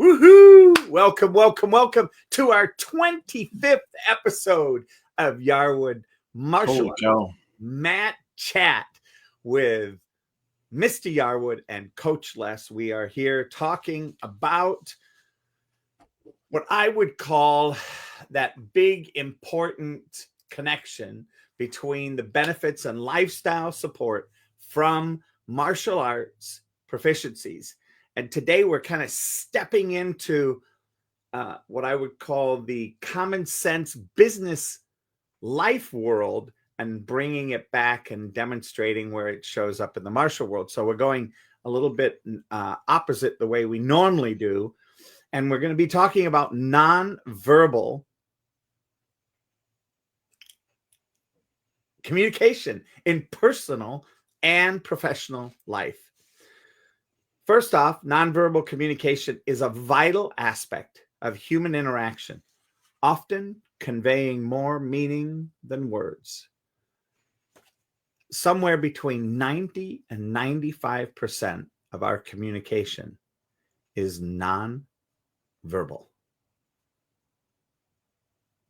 Woohoo! Welcome to our 25th episode of Yarwood Martial Arts Mat Chat with Mr. Yarwood and Coach Les. We are here talking about what I would call that big, important connection between the benefits and lifestyle support from martial arts proficiencies. And today we're kind of stepping into what I would call the common sense business life world and bringing it back and demonstrating where it shows up in the martial world. So we're going a little bit opposite the way we normally do. And we're going to be talking about nonverbal communication in personal and professional life. First off, nonverbal communication is a vital aspect of human interaction, often conveying more meaning than words. Somewhere between 90 and 95% of our communication is nonverbal.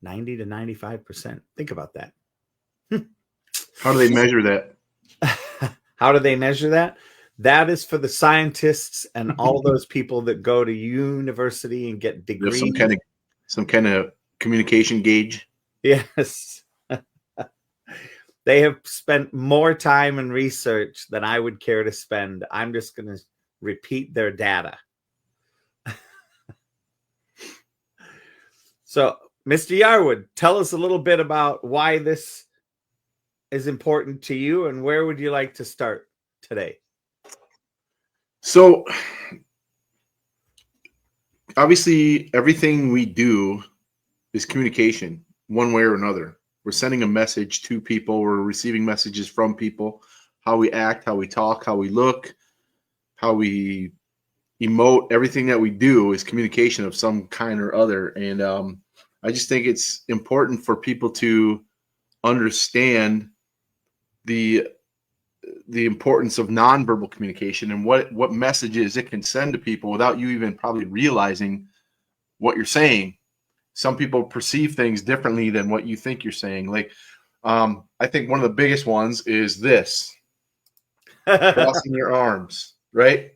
90 to 95%. Think about that. How do they measure that? How do they measure that? That is for the scientists and all those people that go to university and get degrees. There's some kind of communication gauge. Yes. They have spent more time and research than I would care to spend. I'm just going to repeat their data. So, Mr. Yarwood, tell us a little bit about why this is important to you and where would you like to start today? So, obviously, everything we do is communication one way or another. We're sending a message to people. We're receiving messages from people. How we act, how we talk, how we look, how we emote, everything that we do is communication of some kind or other. And I just think it's important for people to understand the importance of nonverbal communication and what messages it can send to people without you even probably realizing what you're saying. Some people perceive things differently than what you think you're saying. Like, I think one of the biggest ones is this, crossing your arms, right?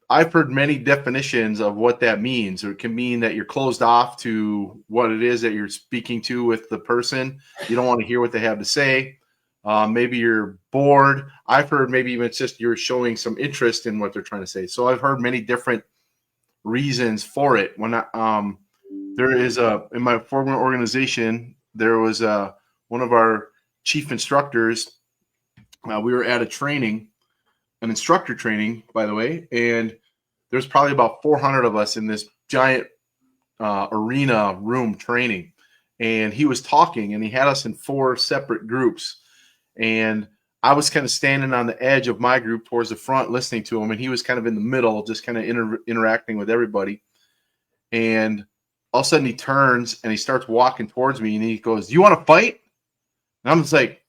I've heard many definitions of what that means. Or it can mean that you're closed off to what it is that you're speaking to with the person. You don't want to hear what they have to say. Maybe you're bored. I've heard maybe even it's just you're showing some interest in what they're trying to say. So I've heard many different reasons for it. When there is in my former organization, there was one of our chief instructors. We were at an instructor training, by the way, and there's probably about 400 of us in this giant arena room training. And he was talking, and he had us in 4 separate groups. And I was kind of standing on the edge of my group towards the front listening to him, and he was kind of in the middle, just kind of interacting with everybody. And all of a sudden he turns and he starts walking towards me, and he goes, "Do you want to fight?" And I'm just like,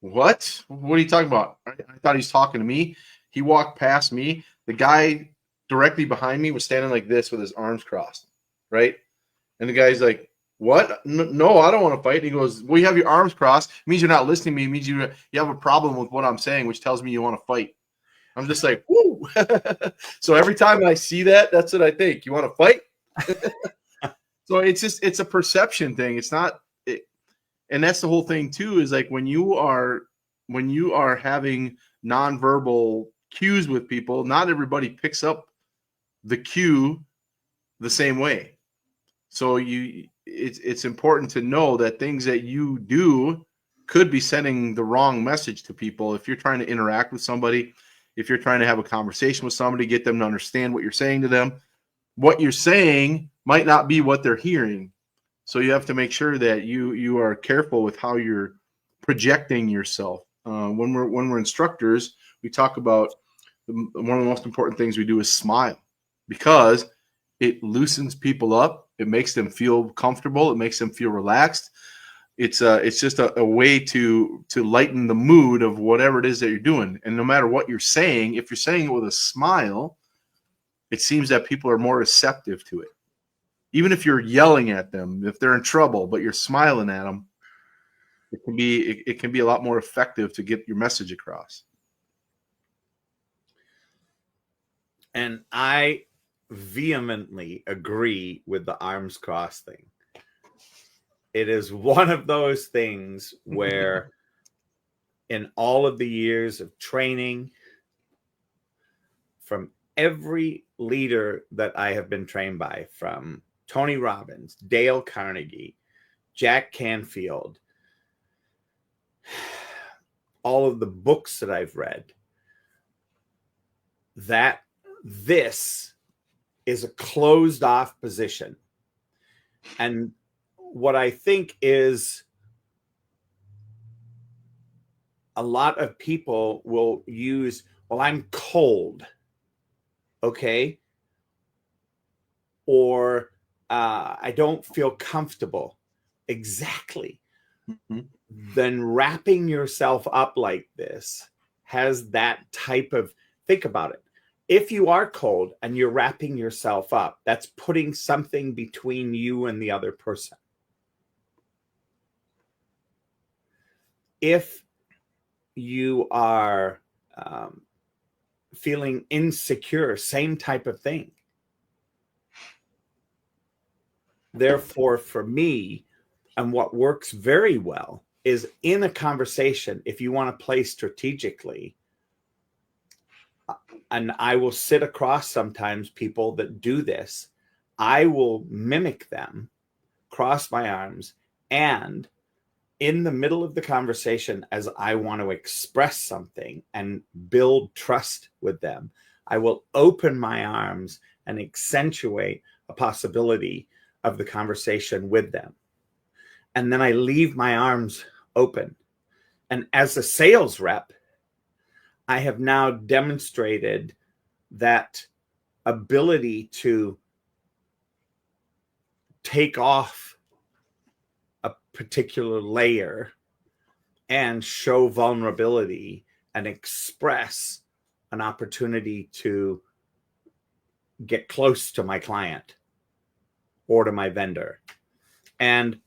"What? What are you talking about?" I thought he was talking to me. He walked past me. The guy directly behind me was standing like this with his arms crossed, right? And the guy's like, "What? No, I don't want to fight." He goes, "Well, you have your arms crossed. It means you're not listening to me. It means you have a problem with what I'm saying, which tells me you want to fight." I'm just like, whoo. So every time I see that, that's what I think. You want to fight? So it's a perception thing. It's not, and that's the whole thing too, is like when you are having nonverbal cues with people, not everybody picks up the cue the same way. So it's important to know that things that you do could be sending the wrong message to people. If you're trying to interact with somebody, if you're trying to have a conversation with somebody, get them to understand what you're saying to them, what you're saying might not be what they're hearing. So you have to make sure that you are careful with how you're projecting yourself. When we're instructors, we talk about one of the most important things we do is smile, because it loosens people up. It makes them feel comfortable. It makes them feel relaxed. It's just a way to lighten the mood of whatever it is that you're doing. And no matter what you're saying, if you're saying it with a smile, it seems that people are more receptive to it. Even if you're yelling at them, if they're in trouble, but you're smiling at them, it can be a lot more effective to get your message across. And I vehemently agree with the arms crossed thing. It is one of those things where in all of the years of training, from every leader that I have been trained by, from Tony Robbins, Dale Carnegie, Jack Canfield, all of the books that I've read, that this is a closed off position. And what I think is a lot of people will use, well, I'm cold. Okay. Or I don't feel comfortable. Exactly. Mm-hmm. Then wrapping yourself up like this has that type of, think about it. If you are cold and you're wrapping yourself up, that's putting something between you and the other person. If you are feeling insecure, same type of thing. Therefore, for me, and what works very well is in a conversation, if you want to play strategically, and I will sit across sometimes people that do this, I will mimic them, cross my arms, and in the middle of the conversation, as I want to express something and build trust with them, I will open my arms and accentuate a possibility of the conversation with them. And then I leave my arms open. And as a sales rep, I have now demonstrated that ability to take off a particular layer and show vulnerability and express an opportunity to get close to my client or to my vendor. And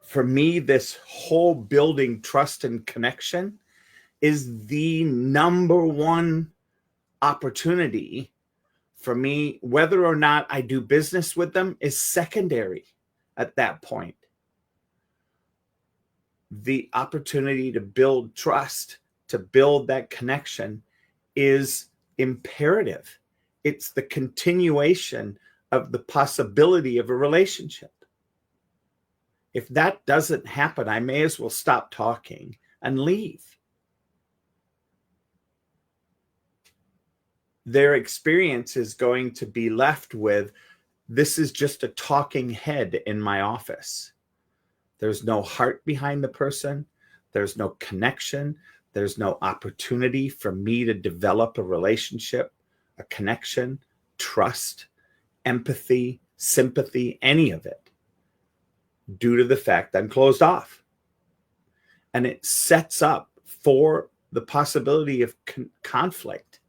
for me, this whole building trust and connection is the number one opportunity for me. Whether or not I do business with them is secondary at that point. The opportunity to build trust, to build that connection is imperative. It's the continuation of the possibility of a relationship. If that doesn't happen, I may as well stop talking and leave. Their experience is going to be left with, this is just a talking head in my office. There's no heart behind the person. There's no connection. There's no opportunity for me to develop a relationship, a connection, trust, empathy, sympathy, any of it, due to the fact I'm closed off. And it sets up for the possibility of conflict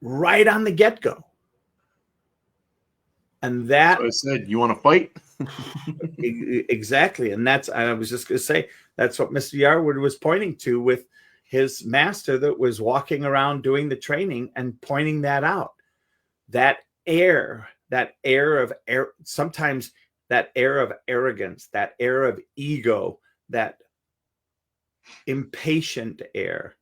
right on the get-go. And that, so I said, you want to fight? Exactly. And I was just going to say, that's what Mr. Yarwood was pointing to with his master that was walking around doing the training and pointing that out. That air of sometimes that air of arrogance, that air of ego, that impatient air,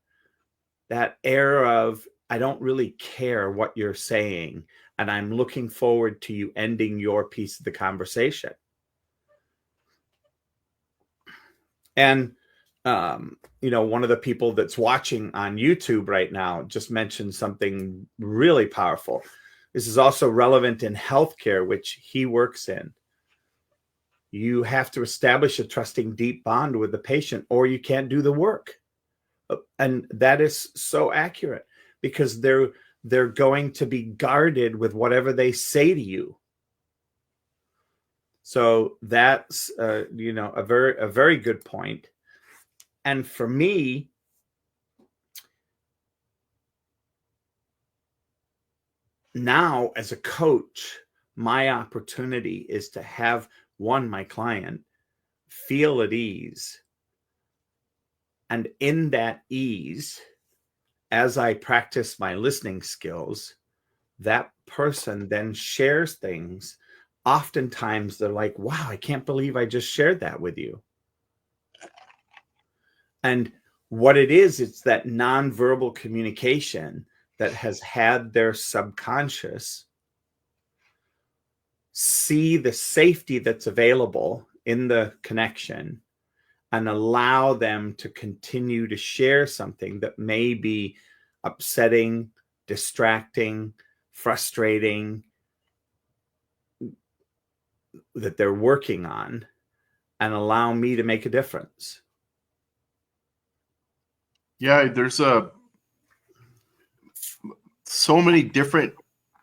that air of, I don't really care what you're saying, and I'm looking forward to you ending your piece of the conversation. And, one of the people that's watching on YouTube right now just mentioned something really powerful. This is also relevant in healthcare, which he works in. You have to establish a trusting, deep bond with the patient, or you can't do the work. And that is so accurate, because they're going to be guarded with whatever they say to you. So that's a very good point. And for me, now as a coach, my opportunity is to have my client feel at ease. And in that ease, as I practice my listening skills, that person then shares things. Oftentimes they're like, wow, I can't believe I just shared that with you. And what it is, it's that nonverbal communication that has had their subconscious see the safety that's available in the connection and allow them to continue to share something that may be upsetting, distracting, frustrating, that they're working on, and allow me to make a difference. Yeah, there's so many different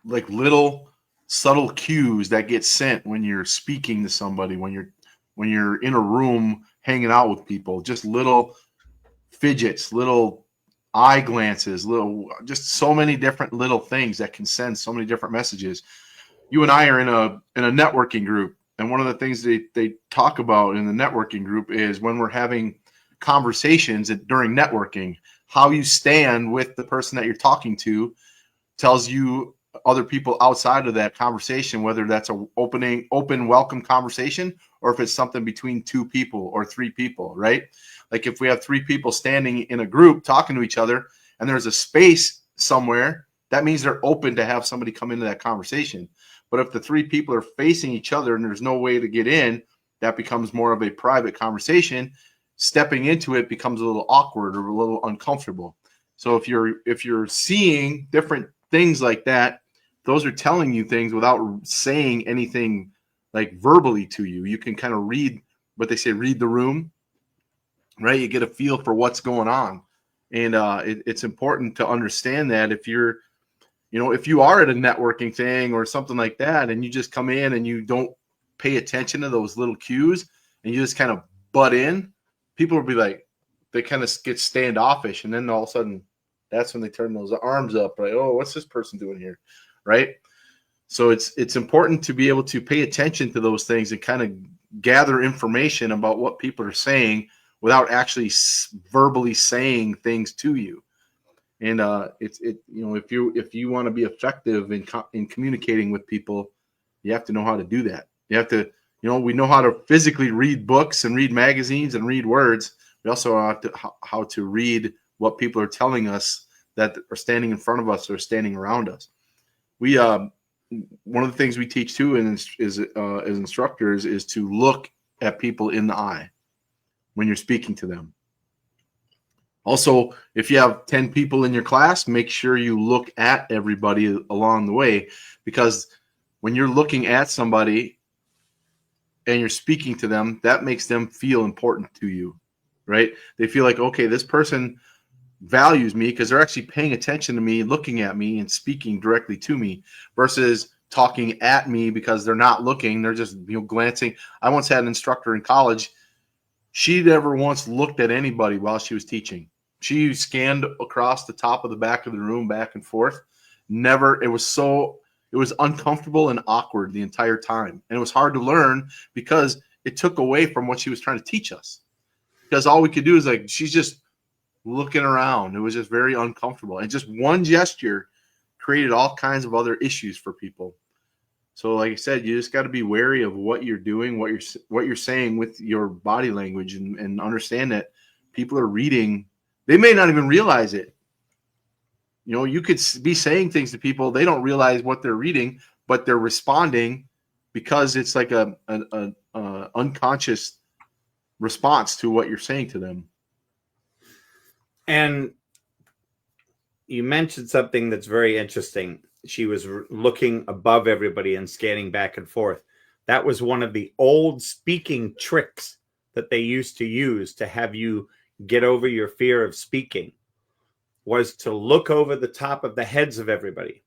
like little subtle cues that get sent when you're speaking to somebody, when you're in a room hanging out with people, just little fidgets, little eye glances, just so many different little things that can send so many different messages. You and I are in a networking group, and one of the things they talk about in the networking group is when we're having conversations during networking, how you stand with the person that you're talking to tells you other people outside of that conversation, whether that's a open, welcome conversation, or if it's something between two people or three people, right? Like if we have three people standing in a group talking to each other and there's a space somewhere, that means they're open to have somebody come into that conversation. But if the three people are facing each other and there's no way to get in, that becomes more of a private conversation. Stepping into it becomes a little awkward or a little uncomfortable. So if you're seeing different things like that, those are telling you things without saying anything like verbally to you. You can kind of read what they say, read the room, right? You get a feel for what's going on. And it's important to understand that if you are at a networking thing or something like that, and you just come in and you don't pay attention to those little cues and you just kind of butt in, people will be like, they kind of get standoffish. And then all of a sudden, that's when they turn those arms up, like, oh, what's this person doing here, right? So it's important to be able to pay attention to those things and kind of gather information about what people are saying without actually verbally saying things to you. And if you want to be effective in communicating with people, you have to know how to do that. You have to, we know how to physically read books and read magazines and read words. We also have to how to read what people are telling us that are standing in front of us or standing around us. We one of the things we teach too is as instructors is to look at people in the eye when you're speaking to them. Also, if you have 10 people in your class, make sure you look at everybody along the way, because when you're looking at somebody and you're speaking to them, that makes them feel important to you, right? They feel like, okay, this person values me because they're actually paying attention to me, looking at me and speaking directly to me versus talking at me because they're not looking. They're just glancing. I once had an instructor in college. She never once looked at anybody while she was teaching. She scanned across the top of the back of the room back and forth. Never. It was uncomfortable and awkward the entire time. And it was hard to learn because it took away from what she was trying to teach us. Because all we could do is she's just looking around. It was just very uncomfortable. And just one gesture created all kinds of other issues for people. So like I said, you just got to be wary of what you're doing, what you're saying with your body language, and understand that people are reading. They may not even realize it. You could be saying things to people. They don't realize what they're reading, but they're responding because it's like an unconscious response to what you're saying to them. And you mentioned something that's very interesting. She was looking above everybody and scanning back and forth. That was one of the old speaking tricks that they used to use to have you get over your fear of speaking, was to look over the top of the heads of everybody.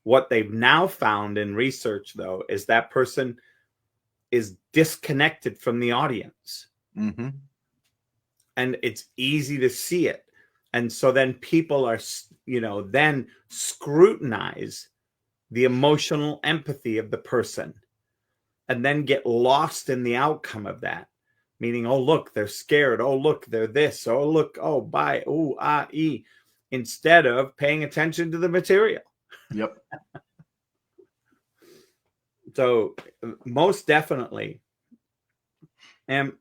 What they've now found in research, though, is that person is disconnected from the audience. Mm-hmm. And it's easy to see it. And so then people are, then scrutinize the emotional empathy of the person and then get lost in the outcome of that. Meaning, oh, look, they're scared. Oh, look, they're this. Oh, look, oh, bye. Oh, instead of paying attention to the material. Yep. So most definitely. And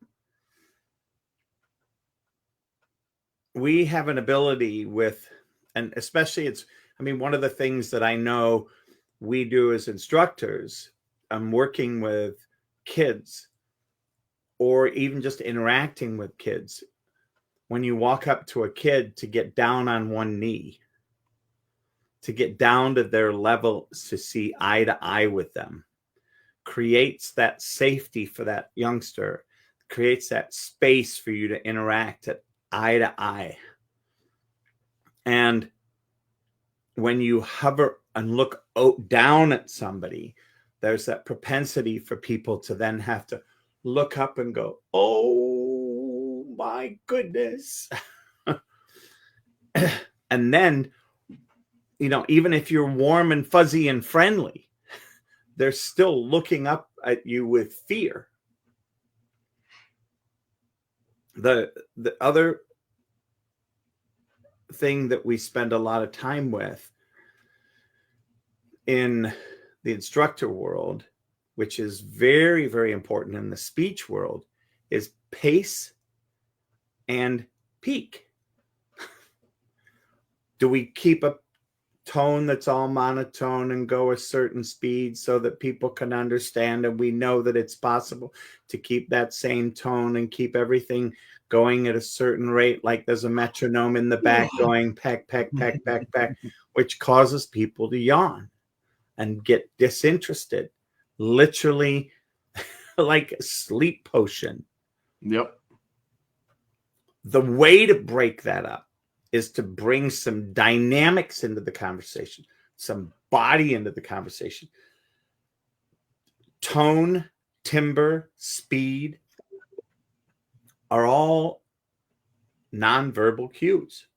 we have an ability with, and especially one of the things that I know we do as instructors, I'm working with kids or even just interacting with kids. When you walk up to a kid to get down on one knee, to get down to their level, to see eye to eye with them, creates that safety for that youngster, creates that space for you to interact at eye to eye. And when you hover and look down at somebody, there's that propensity for people to then have to look up and go, oh my goodness. And then, even if you're warm and fuzzy and friendly, they're still looking up at you with fear. The other thing that we spend a lot of time with in the instructor world, which is very, very important in the speech world, is pace and peak. Do we keep a tone that's all monotone and go a certain speed so that people can understand, and we know that it's possible to keep that same tone and keep everything going at a certain rate, like there's a metronome in the back going peck, peck, peck, peck, peck, which causes people to yawn and get disinterested, literally like a sleep potion. Yep. The way to break that up is to bring some dynamics into the conversation, some body into the conversation. Tone, timbre, speed are all nonverbal cues.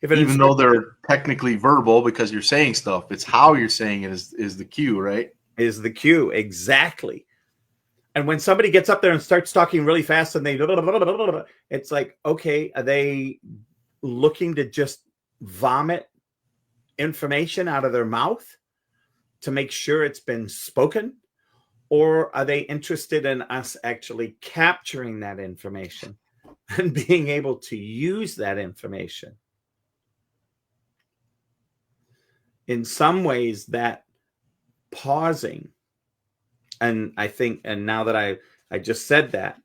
Even though they're technically verbal because you're saying stuff, it's how you're saying it is the cue, right? Is the cue, exactly. And when somebody gets up there and starts talking really fast and it's like, okay, are they looking to just vomit information out of their mouth to make sure it's been spoken? Or are they interested in us actually capturing that information and being able to use that information? In some ways, that pausing, and I think, and now that I just said that,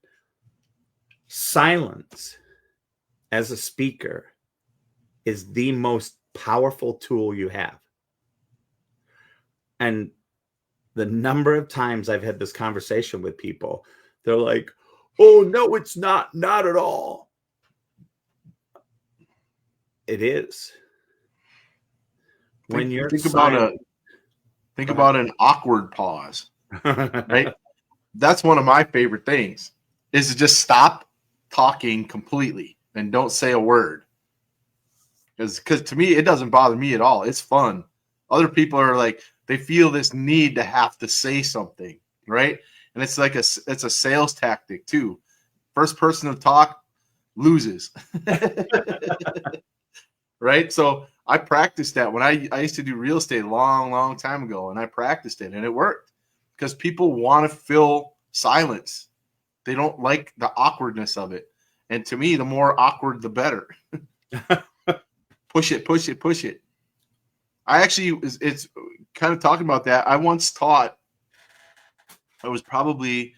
silence as a speaker is the most powerful tool you have. And the number of times I've had this conversation with people, they're like, oh, no, it's not at all. It is. When you're think about an awkward pause, right? That's one of my favorite things, is to just stop talking completely and don't say a word. Because to me, it doesn't bother me at all. It's fun. Other people are like, they feel this need to have to say something, right? And it's like it's a sales tactic too. First person to talk loses. Right? So I practiced that when I used to do real estate a long time ago, and I practiced it, and it worked because people want to fill silence. They don't like the awkwardness of it. And to me, the more awkward, the better. Push it. I actually, it's kind of talking about that. I once taught, it was probably,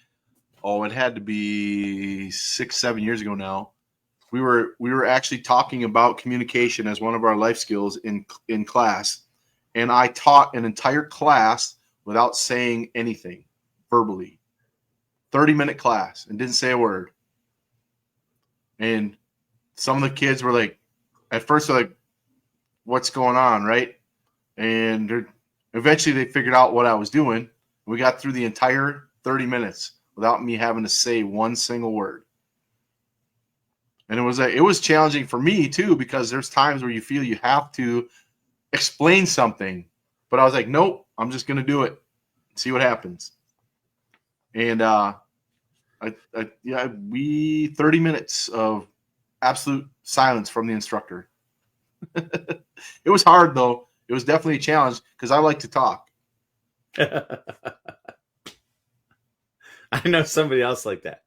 it had to be 6-7 years ago now. We were actually talking about communication as one of our life skills in class, and I taught an entire class without saying anything verbally. 30-minute class and didn't say a word. And some of the kids were like, at first they're like, what's going on, right? And eventually they figured out what I was doing. We got through the entire 30 minutes without me having to say one single word. And it was challenging for me too, because there's times where you feel you have to explain something, but I was like, nope, I'm just going to do it. See what happens. And 30 minutes of absolute silence from the instructor. It was hard though. It was definitely a challenge because I like to talk. I know somebody else like that.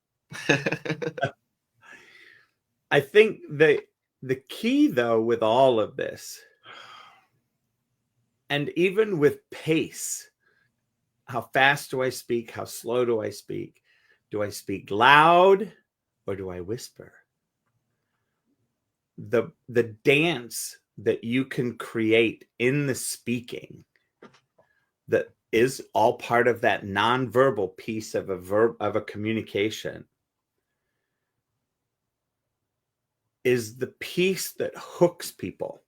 I think the key though with all of this, and even with pace, how fast do I speak? How slow do I speak? Do I speak loud or do I whisper? The dance that you can create in the speaking that is all part of that nonverbal piece of a communication is the piece that hooks people.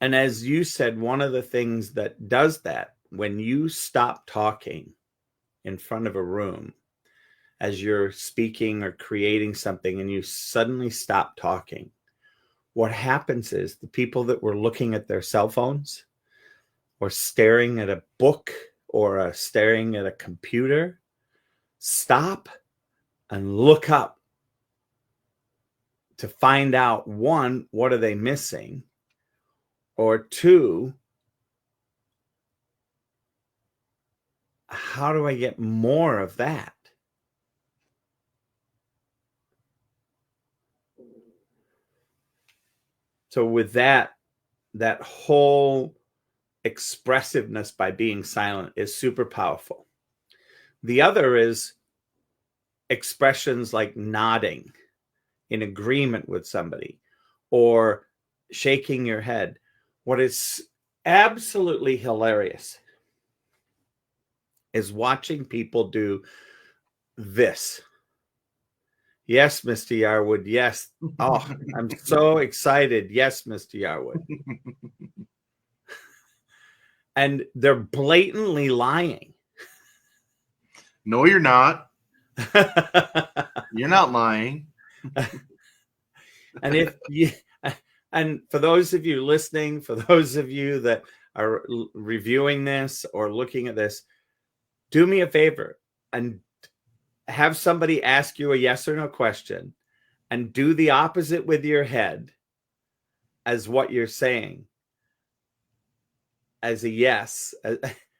And as you said, one of the things that does that, when you stop talking in front of a room as you're speaking or creating something and you suddenly stop talking, what happens is the people that were looking at their cell phones or staring at a book or staring at a computer stop and look up to find out, one, what are they missing? Or two, how do I get more of that? So with that whole expressiveness by being silent is super powerful. The other is expressions like nodding in agreement with somebody or shaking your head. What is absolutely hilarious is watching people do this. Yes, Mr. Yarwood. Yes. Oh, I'm so excited. Yes, Mr. Yarwood. And they're blatantly lying. No, you're not. You're not lying. And for those of you listening, for those of you that are reviewing this or looking at this, do me a favor and have somebody ask you a yes or no question and do the opposite with your head as what you're saying as a yes.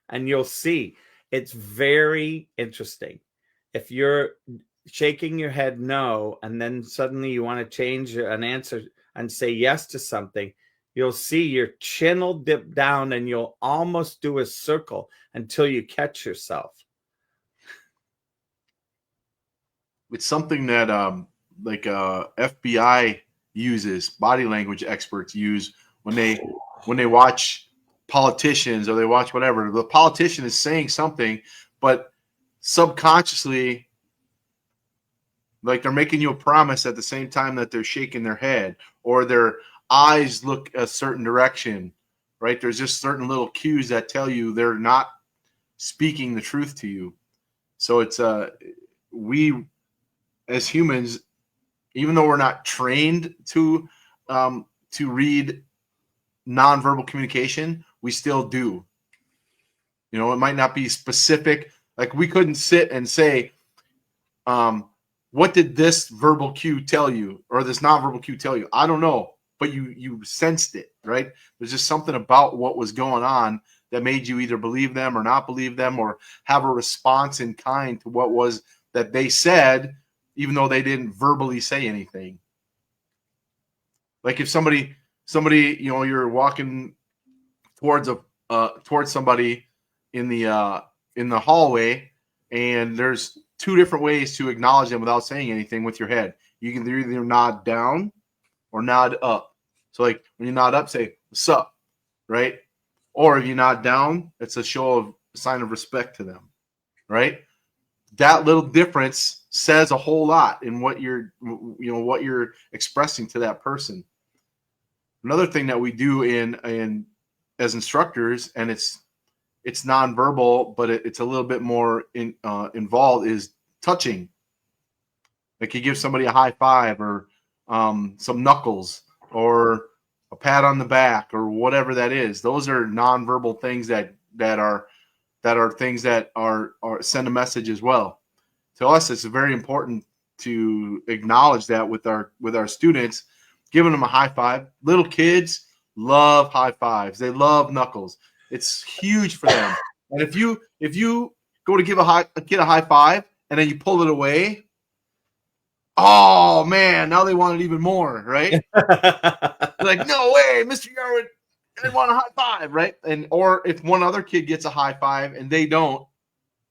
And you'll see it's very interesting. If you're shaking your head no, and then suddenly you want to change an answer and say yes to something, you'll see your chin will dip down and you'll almost do a circle until you catch yourself. It's something that FBI uses, body language experts use when they watch politicians or they watch whatever. The politician is saying something, but subconsciously, like they're making you a promise at the same time that they're shaking their head or their eyes look a certain direction, right? There's just certain little cues that tell you they're not speaking the truth to you. So it's we as humans, even though we're not trained to read nonverbal communication, we still do. You know, it might not be specific. Like we couldn't sit and say, what did this verbal cue tell you or this nonverbal cue tell you? I don't know, but you sensed it, right? There's just something about what was going on that made you either believe them or not believe them or have a response in kind to what was that they said, even though they didn't verbally say anything. Like if somebody, you know, you're walking towards somebody in the hallway, and there's two different ways to acknowledge them without saying anything with your head. You can either nod down or nod up. So like when you nod up, say, "What's up?" Right? Or if you nod down, it's a sign of respect to them, right? That little difference says a whole lot in what you're expressing to that person. Another thing that we do in as instructors, and it's nonverbal, but it's a little bit more involved, is touching. Like you give somebody a high five or some knuckles or a pat on the back or whatever that is. Those are nonverbal things that are things that are send a message as well. To us, it's very important to acknowledge that with our students, giving them a high five. Little kids love high fives. They love knuckles. It's huge for them. And if you go to give a kid a high five and then you pull it away, oh man, now they want it even more, right? Like, no way, Mr. Yarwood, I want a high five, right? Or if one other kid gets a high five and they don't,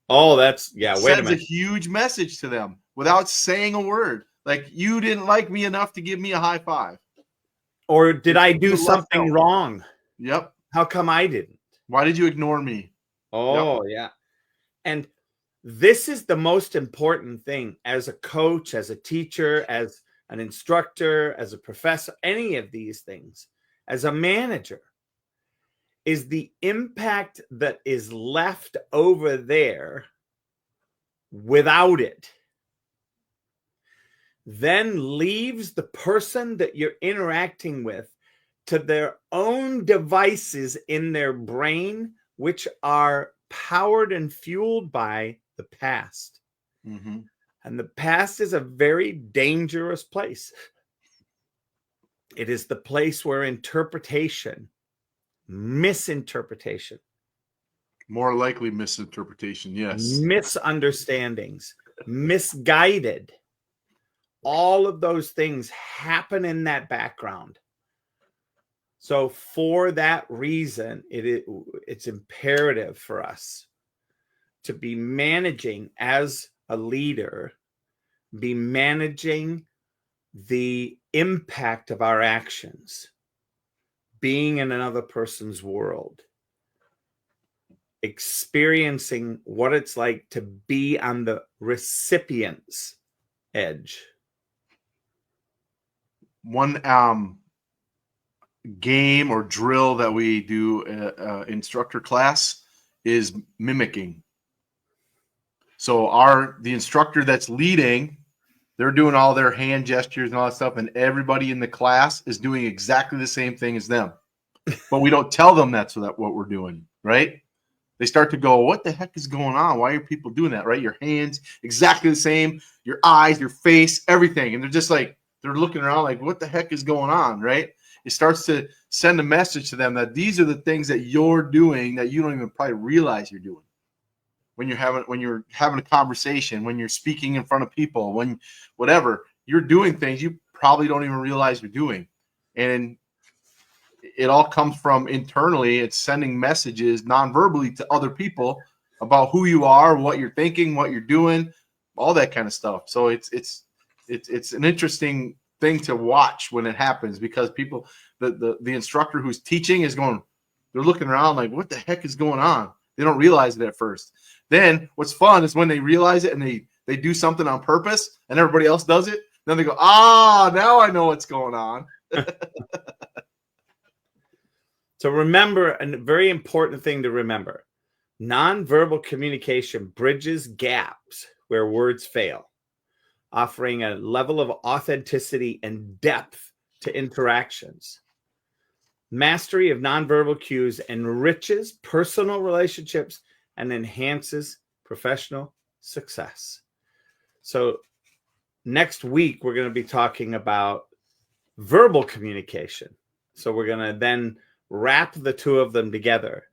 oh, that's wait a sends minute. a huge message to them without saying a word. Like, you didn't like me enough to give me a high five. Or did I do something wrong? Yep. How come I didn't? Why did you ignore me? Oh, yeah. And this is the most important thing as a coach, as a teacher, as an instructor, as a professor, any of these things, as a manager, is the impact that is left over there without it then leaves the person that you're interacting with to their own devices in their brain, which are powered and fueled by the past. Mm-hmm. And the past is a very dangerous place. It is the place where interpretation, misinterpretation, more likely misinterpretation, yes, misunderstandings, misguided, all of those things happen in that background. So for that reason, it's imperative for us to be managing as a leader, be managing the impact of our actions, being in another person's world, experiencing what it's like to be on the recipient's edge. One game or drill that we do instructor class is mimicking. So the instructor that's leading, they're doing all their hand gestures and all that stuff, and everybody in the class is doing exactly the same thing as them. But we don't tell them that's what we're doing, right? They start to go, what the heck is going on? Why are people doing that, right? Your hands, exactly the same, your eyes, your face, everything. And they're just like, they're looking around like, what the heck is going on, right? It starts to send a message to them that these are the things that you're doing that you don't even probably realize you're doing. When you're having a conversation, when you're speaking in front of people, when whatever, you're doing things you probably don't even realize you're doing. And it all comes from internally. It's sending messages non-verbally to other people about who you are, what you're thinking, what you're doing, all that kind of stuff. So it's an interesting thing to watch when it happens, because people, the instructor who's teaching is going, they're looking around like, what the heck is going on? They don't realize it at first. Then what's fun is when they realize it and they do something on purpose and everybody else does it. Then they go, now I know what's going on. So remember, a very important thing to remember, nonverbal communication bridges gaps where words fail, offering a level of authenticity and depth to interactions. Mastery of nonverbal cues enriches personal relationships and enhances professional success. So next week, we're going to be talking about verbal communication. So we're going to then wrap the two of them together.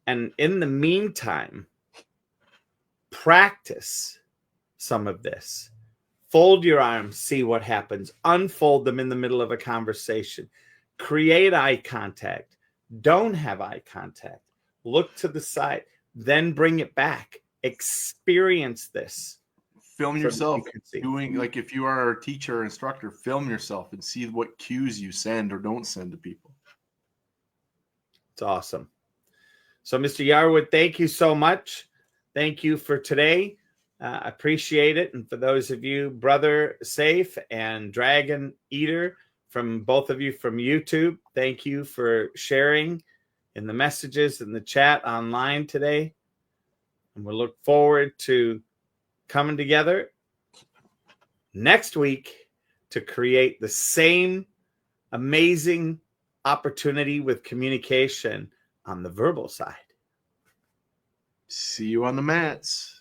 And in the meantime, practice some of this. Fold your arms, see what happens. Unfold them in the middle of a conversation. Create eye contact. Don't have eye contact. Look to the side. Then bring it back. Experience this. Film yourself doing, like if you are a teacher or instructor, film yourself and see what cues you send or don't send to people. It's awesome. So, Mr. Yarwood, thank you so much. Thank you for today. I appreciate it. And for those of you, Brother Safe and Dragon Eater, from both of you from YouTube, thank you for sharing in the messages in the chat online today. And we'll look forward to coming together next week to create the same amazing opportunity with communication on the verbal side. See you on the mats.